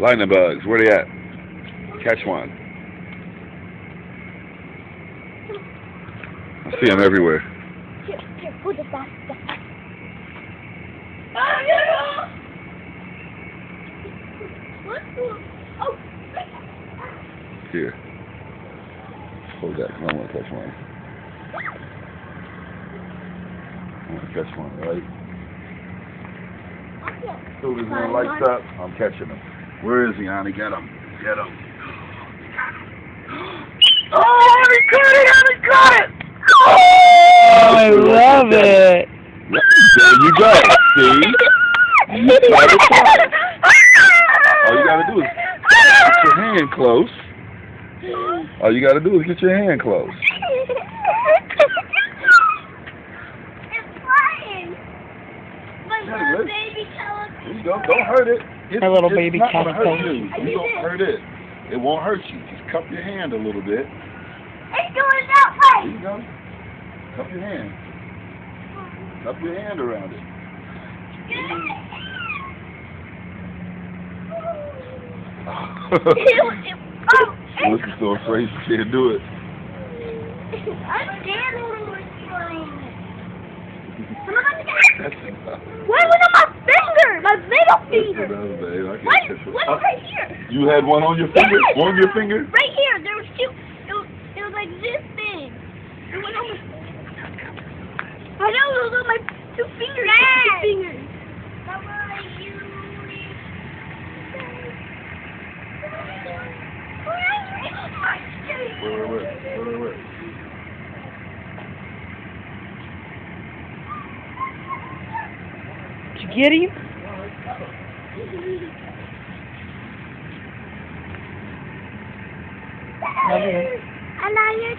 Lightning bugs, where they at? Catch one. I see them everywhere. Here, hold this back. Oh! Here. Hold that, 'cause I want to catch one. I want to catch one, right? As soon as one lights up, I'm catching him. Where is he, Honey? Get him. Get him. Oh, he caught it! Honey, caught it! Oh, I love it. Yep, there you go. See? You got it. All you gotta do is get your hand close. All you gotta do is get your hand close. It's flying. My little baby There you go. Don't hurt it. My little baby It's not gonna hurt telephone. you. You don't hurt it. It won't hurt you. Just cup your hand a little bit. It's going that There way. you go. Cup your hand. Cup your hand around it. Melissa's so afraid she can't do it. I'm standing when we're flying. That's Why was on my finger? My middle finger. babe. I Why? can't catch it. What's right here? You had one on your finger? Yes. One on your finger? Right here. There was two. It was like this big. It went on my. I know it was on my two fingers. Two fingers. Wait. Did you get him? Love you. I love you,